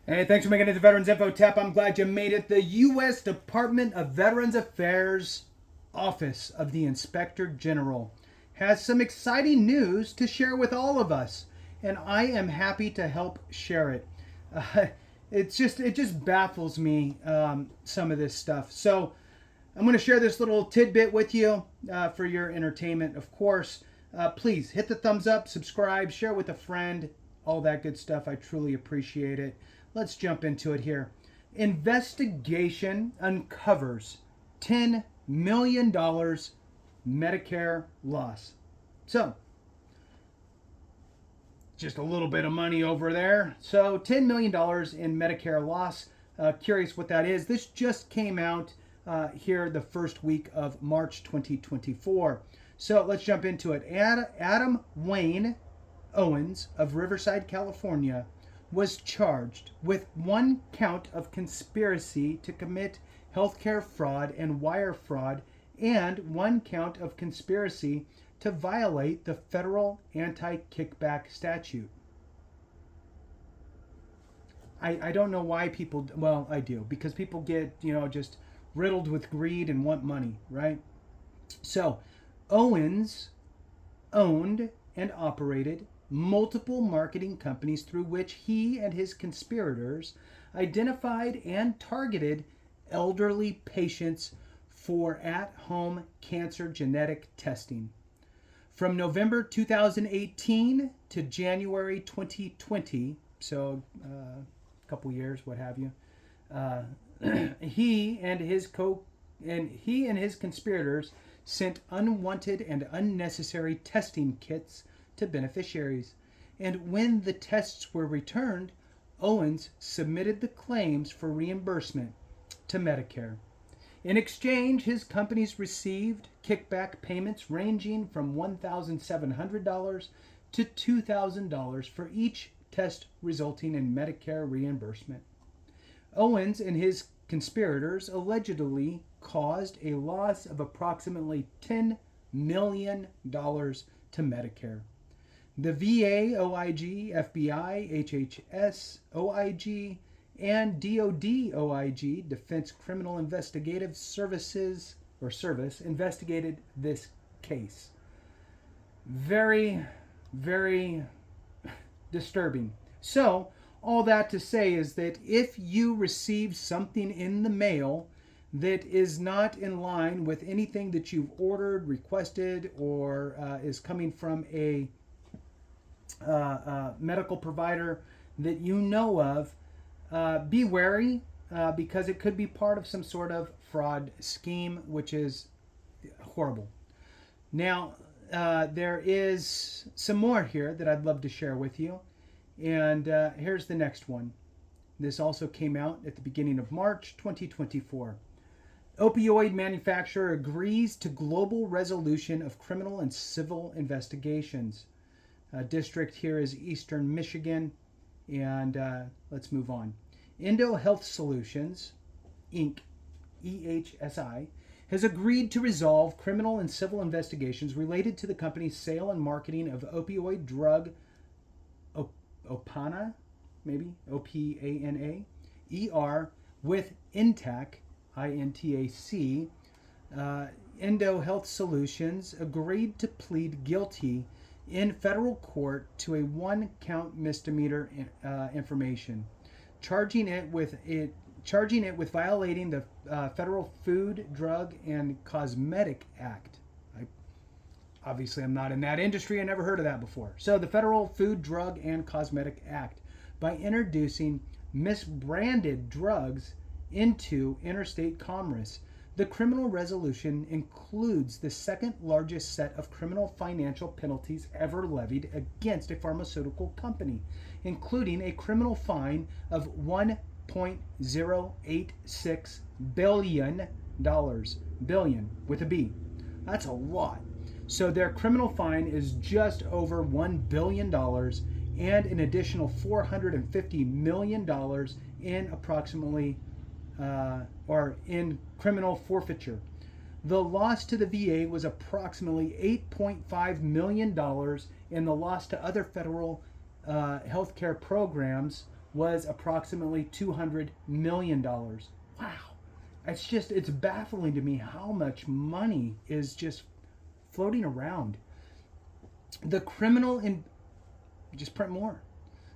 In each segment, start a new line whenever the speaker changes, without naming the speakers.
Hey, thanks for making it to Veterans Info Tap. I'm glad you made it. The U.S. Department of Veterans Affairs Office of the Inspector General has some exciting news to share with all of us, and I am happy to help share it. It just baffles me, some of this stuff. So I'm going to share this little tidbit with you for your entertainment, of course. Please hit the thumbs up, subscribe, share with a friend, all that good stuff. I truly appreciate it. Let's jump into it here. Investigation uncovers $10 million Medicare loss. So, just a little bit of money over there. So, $10 million in Medicare loss. Curious what that is. This just came out here the first week of March 2024. So, let's jump into it. Adam Wayne Owens of Riverside, California, was charged with one count of conspiracy to commit healthcare fraud and wire fraud, and one count of conspiracy to violate the federal anti-kickback statute. I don't know why people, well, I do, because people get, just riddled with greed and want money, right? So, Owens owned and operated multiple marketing companies through which he and his conspirators identified and targeted elderly patients for at-home cancer genetic testing. From November 2018 to January 2020, so a couple years, what have you, he and his conspirators sent unwanted and unnecessary testing kits to beneficiaries, and when the tests were returned, Owens submitted the claims for reimbursement to Medicare. In exchange, his companies received kickback payments ranging from $1,700 to $2,000 for each test, resulting in Medicare reimbursement. Owens and his conspirators allegedly caused a loss of approximately $10 million to Medicare. The VA, OIG, FBI, HHS, OIG, and DoD OIG, Defense Criminal Investigative Services, or Service, investigated this case. Very, very disturbing. So, all that to say is that if you receive something in the mail that is not in line with anything that you've ordered, requested, or is coming from a medical provider that you know of, be wary because it could be part of some sort of fraud scheme, which is horrible. Now, there is some more here that I'd love to share with you. And here's the next one. This also came out at the beginning of March 2024. Opioid manufacturer agrees to global resolution of criminal and civil investigations. District here is Eastern Michigan. And let's move on. Endo Health Solutions, Inc., EHSI, has agreed to resolve criminal and civil investigations related to the company's sale and marketing of opioid drug Opana, maybe, Opana, ER, with Intac, INTAC. Endo Health Solutions agreed to plead guilty in federal court to a one-count misdemeanor information, charging it with violating the Federal Food, Drug, and Cosmetic Act. Obviously, I'm not in that industry. I never heard of that before. So the Federal Food, Drug, and Cosmetic Act, by introducing misbranded drugs into interstate commerce. The criminal resolution includes the second largest set of criminal financial penalties ever levied against a pharmaceutical company, including a criminal fine of $1.086 billion. Billion with a B. That's a lot. So their criminal fine is just over $1 billion and an additional $450 million in approximately or in criminal forfeiture. The loss to the VA was approximately $8.5 million, and the loss to other federal healthcare programs was approximately $200 million. Wow. It's baffling to me how much money is just floating around. Just print more.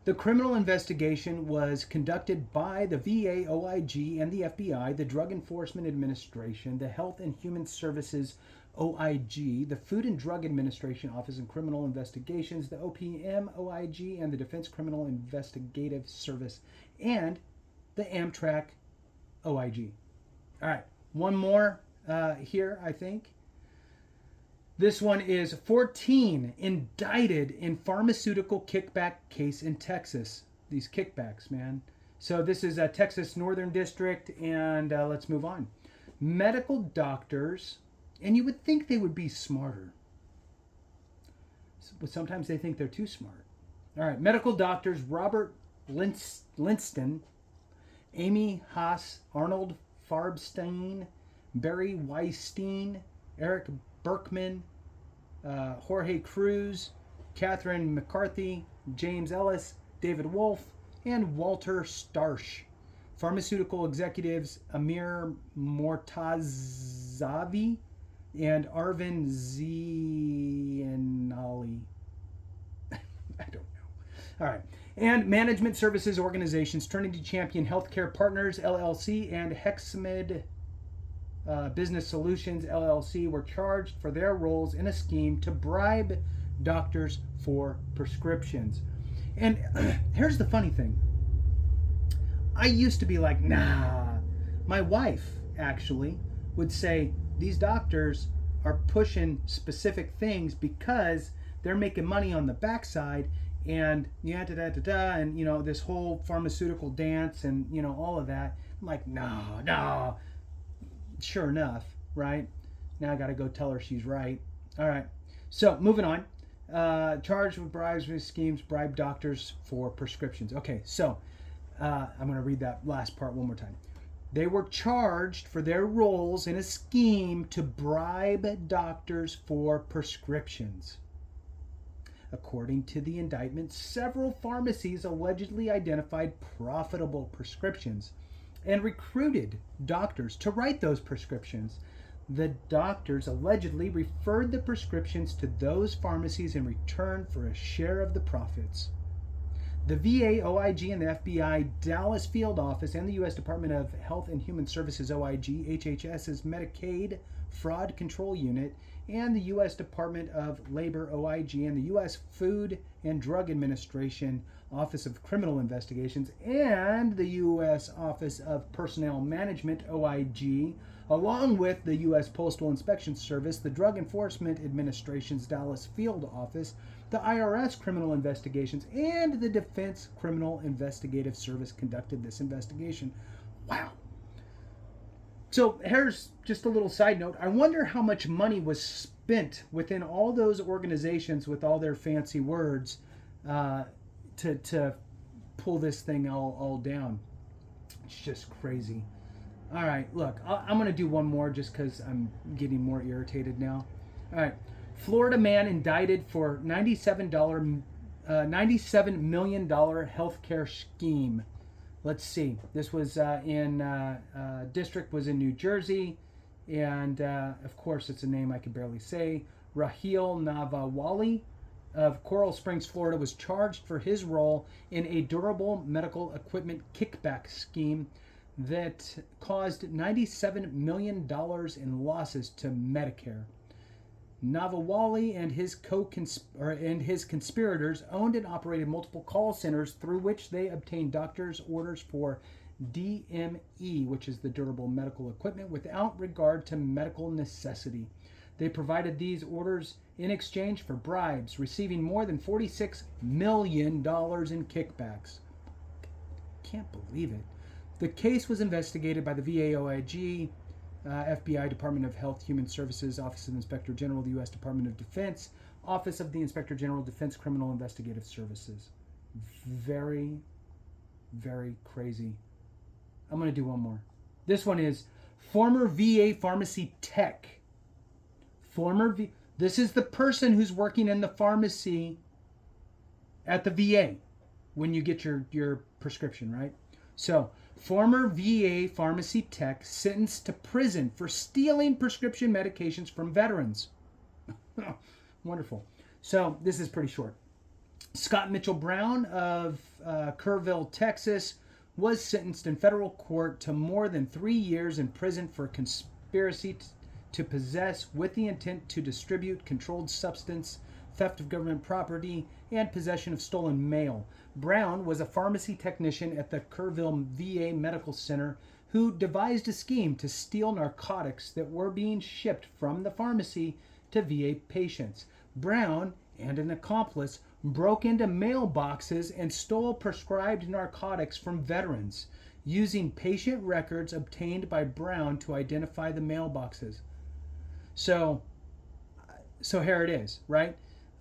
The criminal investigation was conducted by the VA, OIG, and the FBI, the Drug Enforcement Administration, the Health and Human Services, OIG, the Food and Drug Administration Office of Criminal Investigations, the OPM, OIG, and the Defense Criminal Investigative Service, and the Amtrak, OIG. All right, one more here, I think. This one is 14 indicted in pharmaceutical kickback case in Texas. These kickbacks, man. So this is a Texas Northern District, and let's move on. Medical doctors, and you would think they would be smarter, but sometimes they think they're too smart. All right, medical doctors Robert Linston, Amy Haas, Arnold Farbstein, Barry Weisstein, Eric Berkman, Jorge Cruz, Catherine McCarthy, James Ellis, David Wolf, and Walter Starsh. Pharmaceutical executives Amir Mortazavi and Arvind Zienali. I don't know. All right. And management services organizations Trinity Champion Healthcare Partners, LLC, and Hexamed Business Solutions, LLC, were charged for their roles in a scheme to bribe doctors for prescriptions. And here's the funny thing. I used to be like, nah. My wife, actually, would say, these doctors are pushing specific things because they're making money on the backside, and and this whole pharmaceutical dance and all of that. I'm like, no. Sure enough, right? Now I got to go tell her she's right. All right. So moving on. Charged with bribes with schemes, bribe doctors for prescriptions. Okay, so I'm going to read that last part one more time. They were charged for their roles in a scheme to bribe doctors for prescriptions. According to the indictment, several pharmacies allegedly identified profitable prescriptions and recruited doctors to write those prescriptions. The doctors allegedly referred the prescriptions to those pharmacies in return for a share of the profits. The VA, OIG, and the FBI Dallas Field Office and the U.S. Department of Health and Human Services, OIG, HHS's Medicaid Fraud Control Unit, and the U.S. Department of Labor, OIG, and the U.S. Food and Drug Administration, Office of Criminal Investigations, and the U.S. Office of Personnel Management, OIG, along with the U.S. Postal Inspection Service, the Drug Enforcement Administration's Dallas Field Office, the IRS Criminal Investigations, and the Defense Criminal Investigative Service conducted this investigation. Wow. So here's just a little side note. I wonder how much money was spent within all those organizations with all their fancy words to pull this thing all down. It's just crazy. All right, look, I'm going to do one more just because I'm getting more irritated now. All right. Florida man indicted for $97 million healthcare scheme. Let's see. This was district was in New Jersey, and of course it's a name I can barely say. Raheel Navawali of Coral Springs, Florida, was charged for his role in a durable medical equipment kickback scheme that caused $97 million in losses to Medicare. Navawali and his conspirators owned and operated multiple call centers through which they obtained doctors' orders for DME, which is the durable medical equipment, without regard to medical necessity. They provided these orders in exchange for bribes, receiving more than $46 million in kickbacks. Can't believe it. The case was investigated by the VA, OIG, FBI, Department of Health, Human Services, Office of the Inspector General, the U.S. Department of Defense, Office of the Inspector General, Defense Criminal Investigative Services. Very, very crazy. I'm going to do one more. This one is former VA pharmacy tech. This is the person who's working in the pharmacy at the VA. when you get your prescription, right? So, former VA pharmacy tech sentenced to prison for stealing prescription medications from veterans. Wonderful. So, this is pretty short. Scott Mitchell Brown of Kerrville, Texas, was sentenced in federal court to more than 3 years in prison for conspiracy to possess with the intent to distribute controlled substance, theft of government property, and possession of stolen mail. Brown was a pharmacy technician at the Kerrville VA Medical Center who devised a scheme to steal narcotics that were being shipped from the pharmacy to VA patients. Brown and an accomplice broke into mailboxes and stole prescribed narcotics from veterans, using patient records obtained by Brown to identify the mailboxes. So here it is, right?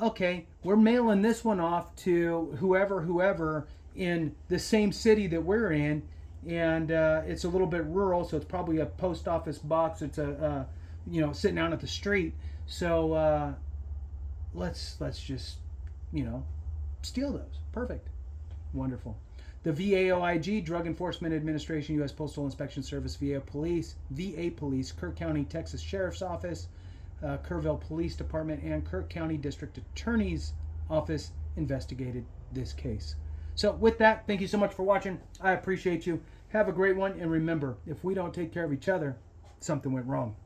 Okay, we're mailing this one off to whoever in the same city that we're in, and it's a little bit rural, so it's probably a post office box. It's sitting out at the street. So let's just steal those. Perfect, wonderful. The VA OIG, Drug Enforcement Administration, U.S. Postal Inspection Service, VA Police, Kirk County, Texas Sheriff's Office, Kerrville Police Department, and Kirk County District Attorney's Office investigated this case. So with that, thank you so much for watching. I appreciate you. Have a great one. And remember, if we don't take care of each other, something went wrong.